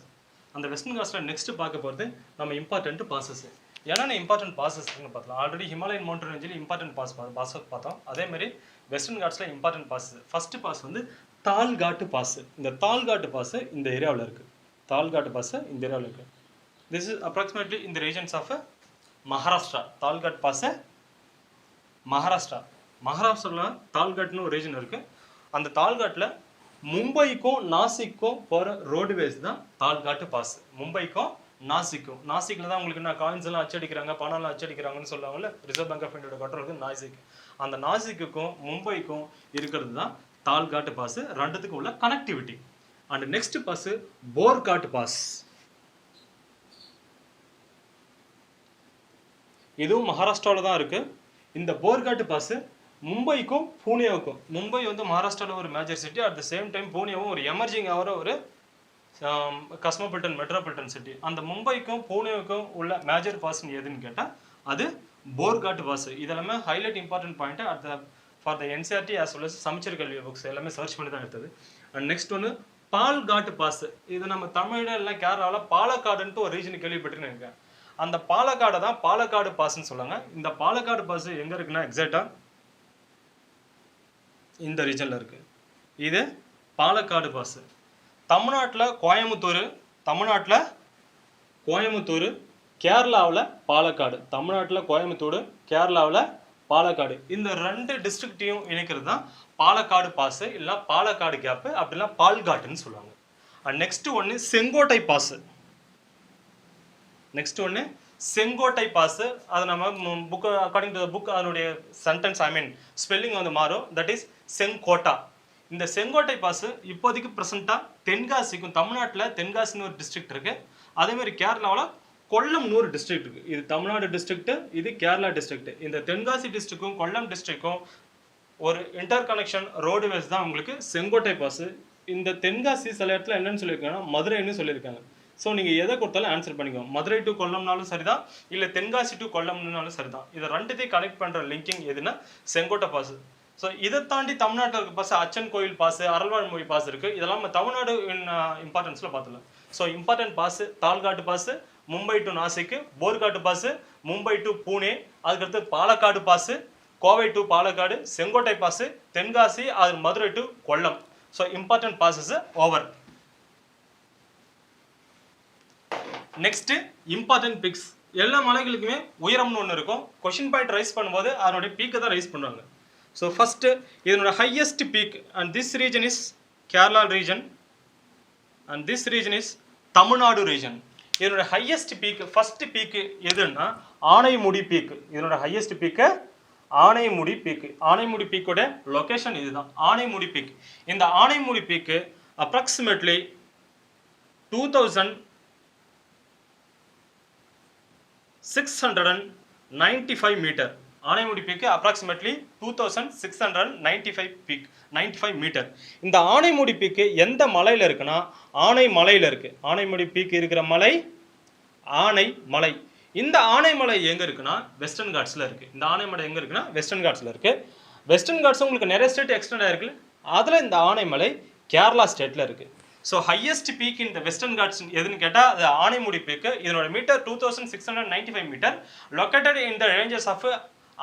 A: அந்த வெஸ்டர்ன் காட்ஸில் நெக்ஸ்ட் பார்க்க போகிறது நம்ம இம்பார்ட்டன்ட் பாசஸ். என்னென்ன இம்பார்ட்டன்ட் பாசஸ்ன்னு பார்த்தலாம். ஆல்ரெடி ஹிமாலயன் மவுண்டன் ரேஞ்சில் இம்பார்ட்டன்ட் பாஸ் பார்த்தோம். அதேமாதிரி வெஸ்டர்ன் காட்ஸில் இம்பார்ட்டன்ட் பாஸ். ஃபர்ஸ்ட் பாஸ் வந்து தால்காட்டு பாஸ். இந்த தால்காட்டு பாஸ் இந்த ஏரியாவில் இருக்குது. தால்காட்டு பாஸ் இந்த ஏரியாவில் இருக்குது. திஸ் இஸ் அப்ராக்சிமேட்லி இந்த ரீஜன்ஸ் ஆஃப் மகாராஷ்டிரா. தால்காட் பாஸ் மகாராஷ்டிராவில் தால்காட்னு ஒரு ரீஜன் இருக்குது. அந்த தால்காட்டில் மும்பைக்கும் நாசிக்கும் போகிற ரோடுவேஸ் தான் தால்காட்டு பாஸ். மும்பைக்கும் நாசிக்கில் தான் உங்களுக்கு என்ன காயின்ஸ் எல்லாம் அச்சடிக்கிறாங்க, பணம்லாம் அச்சடிக்கிறாங்கன்னு சொல்லுவாங்கல்ல, ரிசர்வ் பேங்க் ஆஃப் இந்தியாவோட கண்ட்ரோலுக்கு நாசிக். அந்த நாசிக்குக்கும் மும்பைக்கும் இருக்கிறது தான் தால்காட் பாஸ், ரெண்டுத்துக்கு உள்ள connectivity. And next pass Bhorghat pass. இதுவும் மகாராஷ்டிராவில் தான் இருக்கு. இந்த போர்காட் பாஸ் மும்பைக்கும் பூனேவுக்கும், மும்பை வந்து மகாராஷ்டிராவில் ஒரு major city, at the same time பூனேவும் ஒரு எமர்ஜிங் ஆகிற ஒரு காஸ்மோபாலிட்டன் மெட்ரோபாலிட்டன் சிட்டி. அந்த மும்பைக்கும் பூனேவுக்கும் உள்ள மேஜர் பாஸ் எதுன்னு கேட்டால் அது போர்காட் பாஸ். இதெல்லாமே highlight important point at the for the NCERT as well as Samacheer Kalvi books எல்லாமே சர்ச் பண்ணி தான் எடுத்தது. அண்ட் நெக்ஸ்ட் ஒன்று பால்காட் பாஸ். இது நம்ம தமிழில் எல்லாம் கேரளாவில் பாலக்காடுன்ட்டு ஒரு ரீஜன் கேள்விப்பட்டிருக்கேன். அந்த பாலக்காடை தான் பாலக்காடு பாஸ்ன்னு சொல்லுவாங்க. இந்த பாலக்காடு பாஸ் எங்கே இருக்குன்னா எக்ஸாக்டாக இந்த ரீஜனில் இருக்கு. இது பாலக்காடு பாஸ். தமிழ்நாட்டில் கோயம்புத்தூர், கேரளாவில் பாலக்காடு. தமிழ்நாட்டில் கோயம்புத்தூர், கேரளாவில் பாலக்காடு. இந்த ரெண்டு டிஸ்ட்ரிக்டையும் இணைக்கிறது தான் பாலக்காடு பாஸ், இல்லை பாலக்காடு கேப்பு, அப்படின்னா பால்காட்டுன்னு சொல்லுவாங்க. அண்ட் நெக்ஸ்ட் ஒன்று செங்கோட்டை பாஸ். நெக்ஸ்ட் ஒன்று செங்கோட்டை பாஸ். அது நம்ம book according to the book அதனுடைய சென்டென்ஸ் ஸ்பெல்லிங் வந்து மாறும். That is Shencottah. இந்த செங்கோட்டை பாஸ் இப்போதைக்கு ப்ரெசென்ட்டாக தென்காசிக்கும், தமிழ்நாட்டில் தென்காசின்னு ஒரு டிஸ்ட்ரிக்ட் இருக்கு. அதேமாதிரி கேரளாவில் கொல்லம்னு ஒரு டிஸ்ட்ரிக்ட் இருக்கு. இது தமிழ்நாடு டிஸ்ட்ரிக்ட், இது கேரளா டிஸ்ட்ரிக்ட். இந்த தென்காசி டிஸ்ட்ரிக்டும் கொல்லம் டிஸ்ட்ரிக்டும் ஒரு இன்டர் கனெக்ஷன் ரோடுவேஸ் தான் உங்களுக்கு செங்கோட்டை பாஸ். இந்த தென்காசி சில இடத்துல என்னன்னு சொல்லியிருக்காங்கன்னா மதுரைன்னு சொல்லியிருக்காங்க. ஸோ நீங்கள் எதை கொடுத்தாலும் ஆன்சர் பண்ணிக்கோங்க. மதுரை டு கொல்லம்னாலும் சரிதான், இல்லை தென்காசி டு கொல்லம்னாலும் சரிதான். இதை ரெண்டுத்தையும் கனெக்ட் பண்ணுற லிங்கிங் எதுனா செங்கோட்டை பாஸ். ஸோ இதை தாண்டி தமிழ்நாட்டில் இருக்க பாஸ் அச்சன் கோயில் பாஸ், அருள்வாழ்மொழி பாஸ் இருக்குது. இதெல்லாம் நம்ம தமிழ்நாடு இம்பார்ட்டன்ஸில் பார்த்துக்கலாம். So important pass Thalghat pass, Mumbai to Nashik, Bhorghat pass, Mumbai to Pune, அதுக்கடுத்து Palakkad pass, Kovai to Palakkad, Sengottai pass, Tenkasi, அது Madurai to Kollam. So important passes over. Next important peaks. எல்லா மலைகளுக்குமே உயரம்னு ஒன்று இருக்கும். கொஷின் பாயிண்ட் ரைஸ் பண்ணும்போது அதனுடைய பீக்கை தான் ரைஸ் பண்ணுவாங்க. ஸோ ஃபர்ஸ்ட் இதனோட highest peak, and this region is Kerala region, and this region is Tamil Nadu region. இதனோட ஹையஸ்ட் பீக், ஃபர்ஸ்ட் பீக்கு எதுன்னா ஆனைமுடி பீக். இதனோட ஹையஸ்ட் பீக்கு ஆனைமுடி பீக். ஆனைமுடி பீக்கோட லொகேஷன் இதுதான், ஆனைமுடி பீக். இந்த ஆனைமுடி பீக்கு அப்ராக்சிமேட்லி 2695 மீட்டர். ஆனைமுடி பீக்கு அப்ராக்சிமேட்லி 2695 மீட்டர். இந்த ஆனைமுடி பீக்கு எந்த மலையில் இருக்குன்னா ஆனை மலையில் இருக்கு. ஆனைமுடி பீக்கு இருக்கிற மலை ஆனை மலை. இந்த ஆனைமலை எங்க இருக்குன்னா வெஸ்டர்ன் காட்ஸ்ல இருக்கு. இந்த ஆனைமலை எங்க இருக்குன்னா வெஸ்டர்ன் காட்ஸ்ல இருக்கு. வெஸ்டர்ன் காட்ஸ் உங்களுக்கு நிறைய ஸ்டேட் எக்ஸ்டெண்ட் ஆயிருக்கு. அதுல இந்த ஆனைமலை கேரளா ஸ்டேட்ல இருக்கு. ஸோ ஹையஸ்ட் பீக் இந்த வெஸ்டர்ன் காட்ஸ் எதுன்னு கேட்டால் அது ஆனைமுடி பீக்கு. இதனோட metre 2695 metre. Located in the ranges of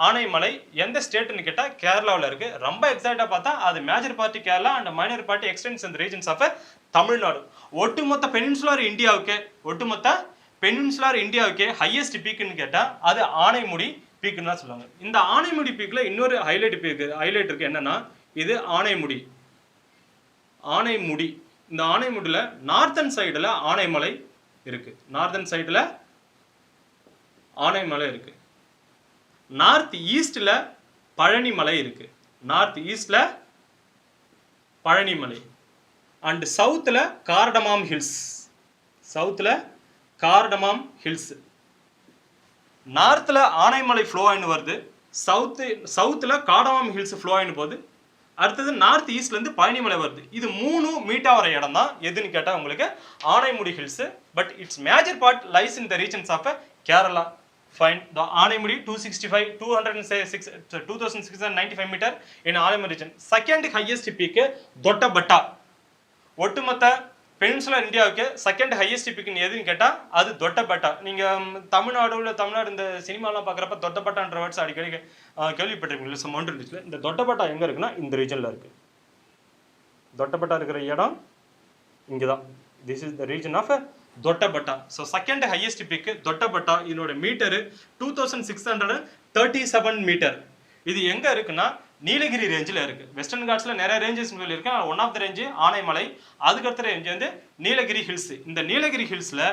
A: Anaimalai. எந்த ஸ்டேட்னு கேட்டால் கேரளாவில் இருக்கு. ரொம்ப எக்ஸாக்டாக பார்த்தா அது major part Kerala and minor part extends இந்த ரீஜன்ஸ் ஆஃப் தமிழ்நாடு. ஒட்டுமொத்த பெனின்சுலார் இந்தியாவுக்கே ஹையஸ்ட் பீக்குன்னு கேட்டால் அது ஆனைமுடி பீக்குன்னு தான் சொல்லுவாங்க. இந்த ஆனைமுடி பீக்கில் இன்னொரு ஹைலைட் இருக்கு. என்னன்னா இது ஆனைமுடி. இந்த ஆனைமுடியில் நார்த்தன் சைடில் ஆனைமலை இருக்கு. நார்த் ஈஸ்டில் பழனிமலை இருக்கு. அண்ட் சவுத்தில் கார்டமாம் ஹில்ஸ். நார்த்தில் ஆனைமலை ஃப்ளோ ஆயின்னு வருது, சவுத்தில் கார்டமாம் ஹில்ஸ் ஃப்ளோ ஆயின்னு போகுது. அடுத்தது நார்த் ஈஸ்ட்லேருந்து பழனிமலை வருது. இது 3 மீட் ஆகிற இடம் தான் எதுன்னு கேட்டால் உங்களுக்கு Anamudi hills. But it's major part lies in the regions of Kerala. Fine the Anamudi 2695 metre in Anamudi region. Second highest peak Doddabetta. ஒட்டுமொத்த பெனின்சுலர் இந்தியாவுக்கு செகண்ட் ஹையஸ்ட் பீக்குன்னு எதுன்னு கேட்டால் அது தொட்டபெட்டா. நீங்கள் தமிழ்நாடு இந்த சினிமாலாம் பார்க்குறப்ப தொட்டபெட்டான்ற வேர்ட்ஸ் அடிக்கடி கேள்விப்பட்டிருக்கீங்களா மவுண்டன் ரீஜில். இந்த தொட்டபெட்டா எங்கே இருக்குன்னா இந்த ரீஜனில் இருக்குது. தொட்டபெட்டா இருக்கிற இடம் இங்கே தான். This is the region of Doddabetta. So second highest peak Doddabetta. இதனோட மீட்டரு 2637 மீட்டர். இது எங்கே இருக்குன்னா நீலகிரி ரேஞ்சில் இருக்குது. வெஸ்டர்ன் காட்ஸில் நிறைய ரேஞ்சஸ் சொல்லியிருக்கேன். One of the range Anaimalai, அதுக்கடுத்த ரேஞ்சு வந்து நீலகிரி ஹில்ஸ். இந்த நீலகிரி ஹில்ஸில்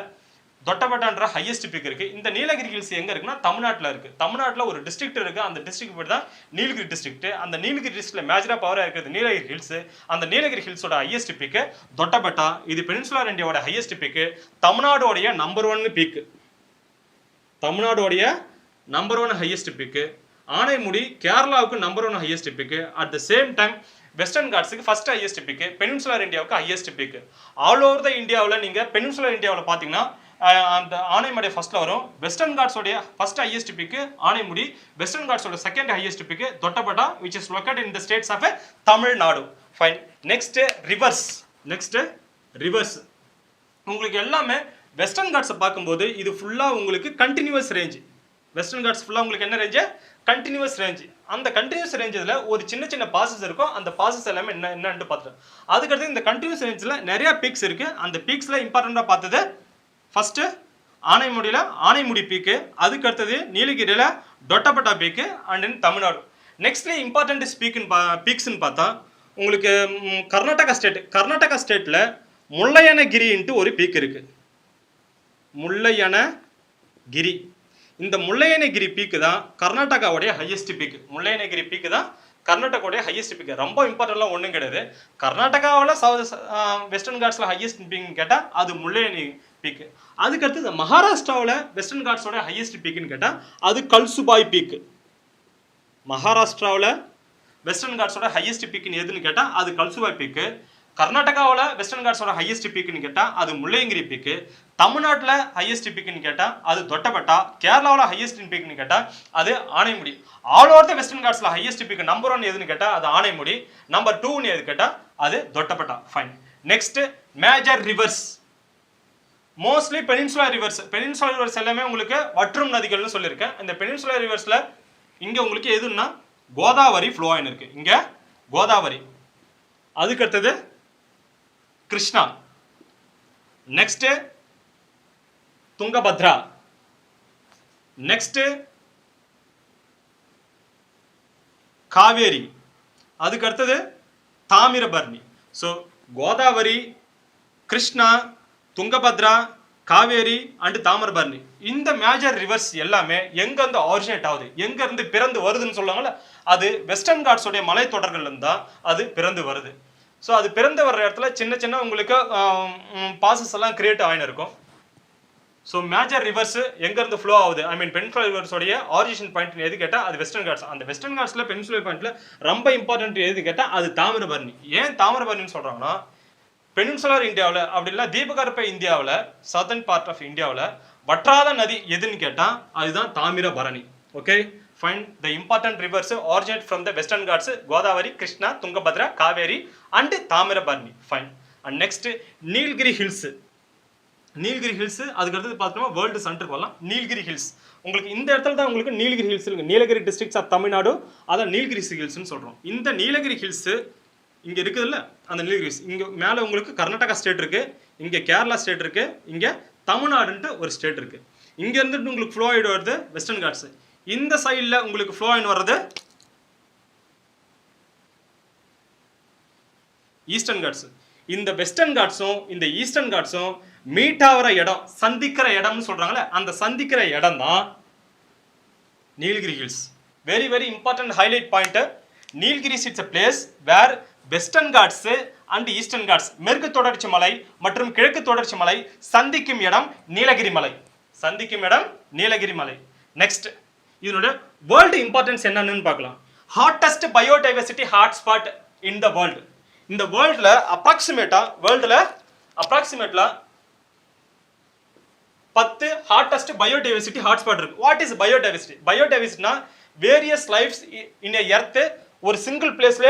A: தொட்டபெட்டான்ற ஹையஸ்ட் பீக் இருக்கு. இந்த நீலகிரி ஹில்ஸ் எங்க இருக்குன்னா தமிழ்நாட்டில் இருக்கு. தமிழ்நாட்டில் ஒரு டிஸ்ட்ரிக்ட் இருக்கு. அந்த டிஸ்ட்ரிக்ட் பேர் தான் நீலகிரி டிஸ்ட்ரிக்ட். அந்த நீலகிரி டிஸ்ட்ரிக்ட்ல மேஜரா பவரா இருக்கிறது நீலகிரி ஹில்ஸ். அந்த நீலகிரி ஹில்ஸோட ஹையஸ்ட் பீக் தொட்டபெட்டா. இது பெனின்சுலர் இந்தியாவோட ஹையஸ்ட் பீக். தமிழ்நாடோடைய நம்பர் 1 பீக். தமிழ்நாடோடைய நம்பர் 1 ஹையஸ்ட் பீக். ஆனைமுடி கேரளாவுக்கு number 1 highest peak. At the same time western காட்ஸுக்கு ஃபர்ஸ்ட் ஹையஸ்ட் பீக். பெனின்சுலர் இந்தியாவுக்கு highest peak. All over the இந்தியாவில் நீங்க பெனின்சுலர் இந்தியாவில் பார்த்தீங்கன்னா அந்த ஆனைமடை ஃபர்ஸ்ட்ல வரும். வெஸ்டர்ன் காட்ஸோடைய first highest peak Anamudi. Western காட்ஸோட second highest peak Doddabetta which is located in the states of Tamil Nadu. Fine. Next reverse. உங்களுக்கு எல்லாமே வெஸ்டர்ன் காட்ஸை பார்க்கும்போது இது ஃபுல்லா உங்களுக்கு கண்டினியூஸ் ரேஞ்ச். வெஸ்டர்ன் காட்ஸ் ஃபுல்லா உங்களுக்கு என்ன ரேஞ்ச்? Continuous range. அந்த கண்டினியூஸ் ரேஞ்சில் ஒரு சின்ன சின்ன பாசஸ் இருக்கும். அந்த பாசஸ் எல்லாமே என்னன்னு பார்த்துட்டோம். அதுக்கடுத்து இந்த கண்டினியூஸ் ரேஞ்சில் நிறைய பீக்ஸ் இருக்கு. அந்த பீக்ஸ்ல இம்பார்ட்டண்டா பார்த்தது ஃபர்ஸ்ட் ஆனைமுடி பீக்கு. அதுக்கு அடுத்தது நீலகிரியில தொட்டபெட்டா பீக்கு அண்ட் தென் தமிழ்நாடு. நெக்ஸ்ட்ல இம்பார்ட்டன்ட் பீக்ஸ்ன்னு பார்த்தா உங்களுக்கு கர்நாடகா ஸ்டேட்ல முல்லையனகிரின்ட்டு ஒரு பீக் இருக்கு. முல்லையனகிரி. இந்த முல்லையனகிரி பீக்கு தான் கர்நாடகாவுடைய ஹையஸ்ட் பீக். முல்லையனகிரி பீக்கு தான் கர்நாடகாவுடைய ஹையஸ்ட் பீக். ரொம்ப இம்பார்ட்டன்ட்லாம் ஒன்றும் கிடையாது. கர்நாடகாவில் வெஸ்டர்ன் காட்ஸில் ஹையஸ்ட் பீக்னு கேட்டால் அது முல்லையனகிரி பீக். அதுக்கடுத்து மகாராஷ்டிராவில் வெஸ்டர்ன் காட்ஸோட ஹையஸ்ட் பீக்னு கேட்டால் அது கல்சுபாய் பீக். மகாராஷ்டிராவில் வெஸ்டர்ன் காட்ஸோட ஹையஸ்ட் பீக்னு எதுன்னு கேட்டால் அது கல்சுபாய் பீக்கு. கர்நாடகாவில் வெஸ்டர்ன் காட்ஸோட ஹையஸ்ட் பீக்னு கேட்டால் அது முல்லையங்கிரி பீக்கு. தமிழ்நாட்டில் ஹையஸ்ட் பீக்னு கேட்டால் அது தொட்டபெட்டா. கேரளாவில் ஹையஸ்ட் பீக்னு கேட்டால் அது Anamudi. All over the western காட்ஸில் ஹையஸ்ட் பீக் நம்பர் 1 எதுன்னு கேட்டால் அது ஆனைமுடி. நம்பர் 2 எது கேட்டால் அது Doddabetta. Fine. Next major reverse. Mostly peninsular reverse எல்லாமே உங்களுக்கு வற்றும் நதிகள்னு சொல்லியிருக்கேன். இந்த பெனின்சுலர் ரிவர்ஸ்ல இங்க உங்களுக்கு எதுன்னா கோதாவரி ஃப்ளோ ஆயின் இருக்கு. இங்க கோதாவரி. அதுக்கு அடுத்தது கிருஷ்ணா. நெக்ஸ்ட் துங்கபத்ரா. நெக்ஸ்ட் காவேரி. அதுக்கு அடுத்தது தாமிரபரணி. So Godavari, Krishna, Tungabhadra, Kaveri and Tamirabarani. இந்த மேஜர் ரிவர்ஸ் எல்லாமே எங்க இருந்து ஆரிஜினேட் ஆகுது, எங்க இருந்து பிறந்து வருதுன்னு சொல்லுவாங்கல்ல, அது வெஸ்டர்ன் காட்ஸோடைய மலைத்தொடர்கள் இருந்து தான் அது பிறந்து வருது. ஸோ அது பிறந்து வர்ற இடத்துல சின்ன சின்ன உங்களுக்கு பாசஸ் எல்லாம் கிரியேட் ஆகின்னு இருக்கும். ஸோ மேஜர் ரிவர்ஸ் எங்கேருந்து ஃப்ளோ ஆகுது, ஐ மீன் பெனின்சுலர் ரிவர்ஸோடைய ஆரிஜின் பாயிண்ட் எது கேட்டால் அது வெஸ்டர்ன் காட்ஸ். அந்த வெஸ்டர்ன் காட்ஸில் பெனின்சுலர் பாயிண்ட்ல ரொம்ப இம்பார்ட்டன்ட் எது கேட்டால் அது தாமிரபரணி. ஏன் தாமிரபரணின்னு சொல்கிறாங்கன்னா பெனின்சுலர் இந்தியாவில் அப்படி இல்லை தீபகற்ப இந்தியாவில் சதர்ன் பார்ட் ஆஃப் இந்தியாவில் வற்றாத நதி எதுன்னு கேட்டால் அதுதான் Thamirabarani. Okay fine. The important rivers originate from the western Ghats Godavari, Krishna, Tungabhadra, Kaveri and Thamirabarani. Fine. And next Nilgiri hills. Nilgiri hills அதுக்கு அடுத்தது பார்த்தோம்னா வேர்ல்டு சென்டருக்கு வரலாம். நீலகிரி ஹில்ஸ் உங்களுக்கு இந்த இடத்துல தான் உங்களுக்கு நீலகிரி ஹில்ஸ் இருக்கு. நீலகிரி டிஸ்ட்ரிக்ட்ஸ் ஆஃப் தமிழ்நாடு, அதான் நீலகிரி ஹில்ஸ்னு சொல்கிறோம். இந்த நீலகிரி ஹில்ஸ் இங்கே இருக்குதுல்ல, அந்த நீலகிரி ஹில்ஸ் இங்கே மேலே உங்களுக்கு கர்நாடகா ஸ்டேட் இருக்கு, இங்கே கேரளா ஸ்டேட் இருக்கு, இங்கே தமிழ்நாடுன்ட்டு ஒரு ஸ்டேட் இருக்கு. இங்கே இருந்துட்டு உங்களுக்கு ஃப்ளோ ஆகிட்டு வருது வெஸ்டர்ன் காட்ஸ். இந்த சைடில் உங்களுக்கு ஃப்ளோ ஆகிட்டு வர்றது ஈஸ்டர்ன் காட்ஸ். இந்த வெஸ்டர்ன் காட்ஸும் இந்த ஈஸ்டர்ன் காட்ஸும் மீட் ஆகிற இடம், சந்திக்கிற இடம்னு சொல்றாங்கல்ல, அந்த சந்திக்கிற இடம் தான் Nilgiri hills. Very very important highlight point. Nilgiris it's a place where western Ghats and eastern Ghats, மேற்கு தொடர்ச்சி மலை மற்றும் கிழக்கு தொடர்ச்சி மலை சந்திக்கும் இடம் நீலகிரி மலை. சந்திக்கும் இடம் நீலகிரி மலை. நெக்ஸ்ட் இதனுடைய வேர்ல்டு இம்பார்ட்டன்ஸ் என்னன்னு பார்க்கலாம். Hottest biodiversity hotspot in the world. இந்த வேர்ல்டுல அப்ராக்சிமேட்டா 10 ஹாட்டஸ்ட் பயோடைவர்சிட்டி ஹாட்ஸ்பாட் இருக்கு. What is biodiversity? பயோடைவர்சிட்டினா வேரியஸ் லைஃப்ஸ் இன் எர்த் ஒரு சிங்கிள் பிளேஸ்ல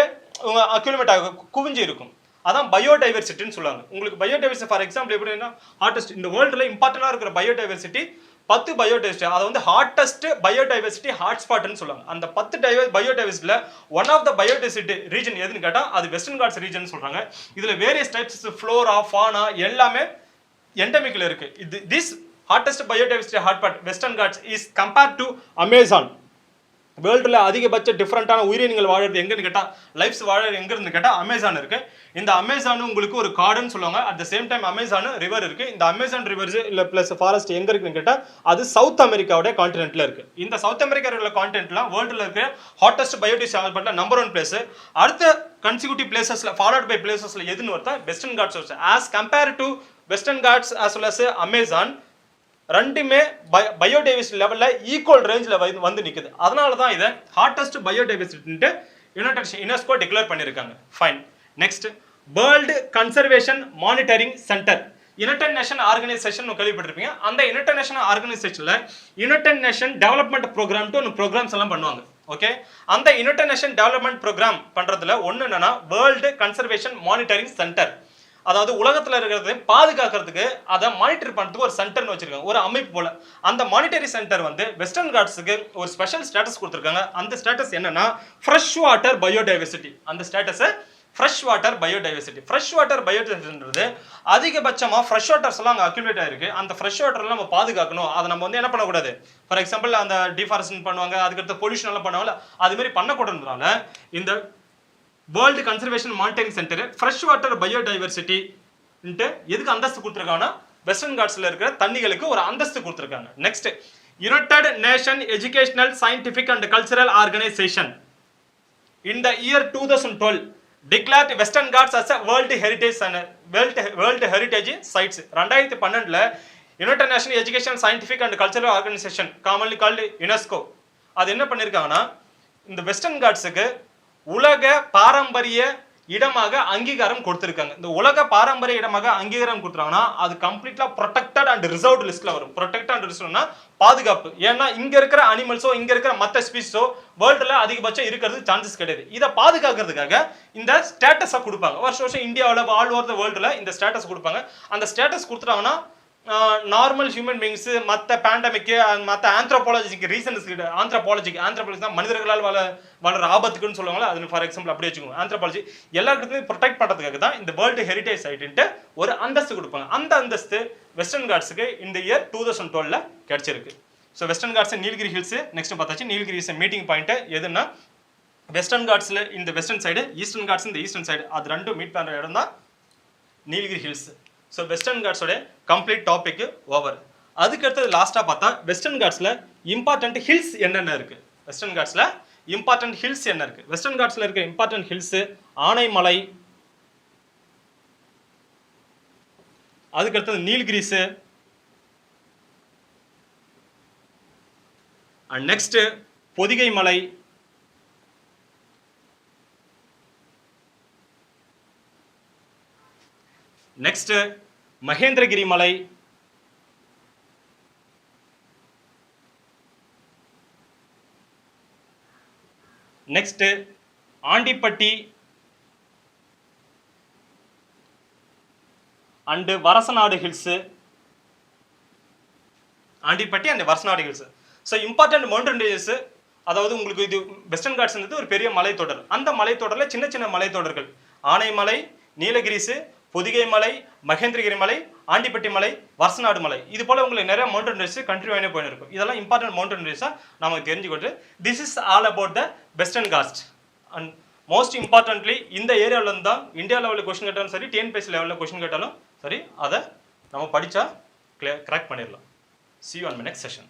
A: அக்யூமுலேட் ஆக குவிஞ்சு இருக்கும். அதான் பயோடைவர்சிட்டின்னு சொல்லுவாங்க. உங்களுக்கு பயோடைவர்சிட்டி ஃபார் எக்ஸாம்பிள் எப்படின்னா ஹாட்டஸ்ட் இந்த வேர்ல்டுல இம்பார்ட்டன்டா இருக்கிற பயோடைவர்சிட்டி 10 பயோடைவர்சிட்டி, அதை வந்து ஹாட்டஸ்ட் பயோடைவர்சிட்டி ஹாட்ஸ்பாட்னு சொல்லுவாங்க. அந்த 10 பயோடைவர்சிட்டில one of the biodiversity region எதுன்னு கேட்டா அது வெஸ்டர்ன் காட்ஸ் ரீஜன் சொல்றாங்க. இதுல வேரியஸ் டைப்ஸ் ஃப்ளோரா ஃபானா எல்லாமே எண்டமிக்ல இருக்கு. This hottest biodiversity hotspot western ghats is compared to amazon. வேர்ல்டில் அதிகபட்ச டிஃப்ரெண்ட்டான உயிரினங்கள் வாழறது எங்கன்னு கேட்டால், லைஃப்ஸ் வாழறது எங்கன்னு கேட்டால் அமேசான் இருக்கு. இந்த அமேசான் உங்களுக்கு ஒரு காடுன்னு சொல்லுவாங்க. At the same time Amazon river இருக்கு. இந்த அமேசான் ரிவர்ஸ் இல்லை ப்ளஸ் ஃபாரஸ்ட் எங்க இருக்குன்னு கேட்டால் அது சவுத் அமெரிக்காவோட கான்டினென்ட்ல இருக்கு. இந்த சவுத் அமெரிக்காவோட கான்டினென்ட்லாம் வேர்ல்டில் இருக்கிற ஹாட்டஸ்ட் பயோடைவர்சிட்டி நம்பர் 1 பிளேஸ். அடுத்த கன்சிக்யூட்டிவ் பிளேசஸ்ல ஃபாலோட் பை பிளேசஸ்ல எதுன்னு பார்த்தா western Ghats. As compare to western Ghats as well as Amazon ரெண்டுமே பயோடைவர்சிட்டி லெவலில் ஈக்குவல் ரேஞ்சில் வந்து நிற்குது. அதனால தான் இதை ஹாட்டஸ்ட் பயோடைவர்சிட்டின்ட்டு யுனெஸ்கோ டிக்ளேர் பண்ணியிருக்காங்க. Fine. Next, world conservation monitoring centre. United nation organisation கேள்விப்பட்டிருப்பீங்க. அந்த யுனைடெட் நேஷன் ஆர்கனைசேஷனில் யுனைடெட் நேஷன் டெவலப்மெண்ட் ப்ரோக்ராம்ட்டு ஒன்று ப்ரோக்ராம்ஸ் எல்லாம் பண்ணுவாங்க. ஓகே, அந்த யுனைடெட் நேஷன் டெவலப்மெண்ட் ப்ரோக்ராம் பண்ணுறதுல ஒன்று என்னன்னா வேர்ல்டு கன்சர்வேஷன் மானிட்டரிங் சென்டர். அதாவது உலகத்தில் இருக்கிறத பாதுகாக்கிறதுக்கு அதை மானிட்டர் பண்ணுறதுக்கு ஒரு சென்டர்னு வச்சிருக்காங்க, ஒரு அமைப்பு போல. அந்த மானிட்டரி சென்டர் வந்து வெஸ்டர்ன் காட்ஸுக்கு ஒரு ஸ்பெஷல் ஸ்டேட்டஸ் கொடுத்துருக்காங்க. அந்த ஸ்டேட்டஸ் என்னன்னா ஃப்ரெஷ் வாட்டர் பயோடைவர்சிட்டி. அந்த ஸ்டேட்டஸை fresh water biodiversity. Fresh water பயோடைவர்சிட்டின்றது அதிகபட்சமாக ஃப்ரெஷ் வாட்டர்ஸ் எல்லாம் அங்கே அக்யூமுலேட் ஆயிருக்கு. அந்த ஃப்ரெஷ் வாட்டர்லாம் நம்ம பாதுகாக்கணும். அதை நம்ம வந்து என்ன பண்ணக்கூடாது, ஃபார் எக்ஸாம்பிள் அந்த டிஃபாரஸ்டேஷன் பண்ணுவாங்க, அதுக்கடுத்து பொல்யூஷன் எல்லாம் பண்ணுவாங்க, அது மாதிரி பண்ணக்கூடாதுனால இந்த world conservation monitoring centre fresh water biodiversity எதுக்கு அந்தஸ்து கொடுத்துருக்காங்கன்னா வெஸ்டர்ன் காட்ஸ்ல இருக்கிற தண்ணிகளுக்கு ஒரு அந்தஸ்து கொடுத்துருக்காங்க. Next, United nation educational scientific and cultural organisation in the year 2012 declared Western Ghats as a World Heritage Sites. 2012ல united nation education scientific and cultural organisation commonly called UNESCO அது என்ன பண்ணியிருக்காங்கன்னா இந்த வெஸ்டர்ன் காட்ஸுக்கு உலக பாரம்பரிய இடமாக அங்கீகாரம் கொடுத்திருக்காங்க. இந்த உலக பாரம்பரிய இடமாக அங்கீகாரம் கொடுத்துறாங்கன்னா அது கம்ப்ளீட்டா ப்ரொடெக்டட் அண்ட் ரிசர்வ்ட் லிஸ்ட்ல வரும். ப்ரொடெக்டட் அண்ட் ரிசர்வ்னா பாதுகாப்பு. ஏன்னா இங்க இருக்கிற அனிமல்ஸோ இங்க இருக்கிற மற்ற ஸ்பீஷோ வேர்ல்டுல அதிகபட்சம் இருக்கிறது சான்சஸ் கிடையாது. இதை பாதுகாக்கிறதுக்காக இந்த ஸ்டேட்டஸை கொடுப்பாங்க. வருஷம் வருஷம் இந்தியாவில் ஆல் ஓவர் த வேர்ல்டுல இந்த ஸ்டேட்டஸ் கொடுப்பாங்க. அந்த ஸ்டேட்டஸ் கொடுத்துட்டாங்கன்னா நார்மல் ஹியூமன் பீங்ஸ் மற்ற பேண்டமிக்கு மற்ற ஆந்த்ரோபாலஜிக்கு ரீசன்ஸ் ஆந்த்ரோபாலஜிக்கு தான் மனிதர்களால் வளர ஆபத்துக்குன்னு சொல்லுவாங்களா, அது ஃபார் எக்ஸாம்பிள் அப்படி வச்சுக்கோங்க. ஆந்த்ரோபாலஜி எல்லாருக்கும் ப்ரொடெக்ட் பண்ணுறதுக்காக தான் இந்த வேர்ல்டு ஹெரிட்டேஜ் சைட்டுன்ட்டு ஒரு அந்தஸ்து கொடுப்பாங்க. அந்த அந்தஸ்து வெஸ்டர்ன் காட்ஸுக்கு இந்த இயர் 2012 கிடைச்சிருக்கு. So western Ghats Nilgiri hills next பார்த்தாச்சு. நீலகிரி ஹில்ஸ் மீட்டிங் பாயிண்ட் எதுன்னா வெஸ்டர்ன் காட்ஸில் இந்த வெஸ்டர்ன் சைடு, ஈஸ்டர்ன் காட்ஸ் இந்த ஈஸ்டர்ன் சைடு, அது ரெண்டும் மீட் பண்ணுற இடம் தான் நீலகிரி ஹில்ஸ். ஸோ வெஸ்டர்ன் காட்ஸோட கம்ப்ளீட் டாபிக் ஓவர். அதுக்கு அடுத்தது லாஸ்ட்டாக பார்த்தா வெஸ்டர்ன் காட்ஸில் இம்பார்ட்டன்ட் ஹில்ஸ் என்னென்ன இருக்குது. வெஸ்டர்ன் காட்ஸில் இம்பார்ட்டன்ட் ஹில்ஸ் என்ன இருக்குது? வெஸ்டர்ன் காட்ஸில் இருக்க இம்பார்ட்டன்ட் ஹில்ஸு ஆனைமலை, அதுக்கு அடுத்தது நீல்கிரிஸு, அண்ட் நெக்ஸ்ட் பொதிகை மலை, நெக்ஸ்ட் மகேந்திரகிரி மலை, next Andipatti and Varusanadu hills. Andipatti and Varusanadu hills. So important mountain ranges, அதாவது உங்களுக்கு இது வெஸ்டர்ன் காட்ஸ் ஒரு பெரிய மலைத்தொடர். அந்த மலைத்தொடரில் சின்ன சின்ன மலைத்தொடர்கள் ஆனைமலை, நீலகிரிஸ், பொதிகை மலை, மகேந்திரகிரி மலை, ஆண்டிப்பட்டி மலை, வரசநாடு மலை, இது போல உங்களுக்கு நிறைய மவுண்டன் ரேஸ் கண்ட்ரி வாயினே போயின்னு இருக்கும். இதெல்லாம் இம்பார்ட்டன்ட் மவுண்டன் ரேஸாக நமக்கு தெரிஞ்சுக்கிட்டு this is all about the western Ghats. And most importantly இந்த ஏரியாவிலேருந்து தான் இந்தியா லெவலில் கொஸ்டின் கேட்டாலும் சரி, டிஎன்பிஎஸ்சி லெவலில் கொஸ்டின் கேட்டாலும் சரி, அதை நம்ம படித்தா கிராக் பண்ணிடலாம். See you on my next session.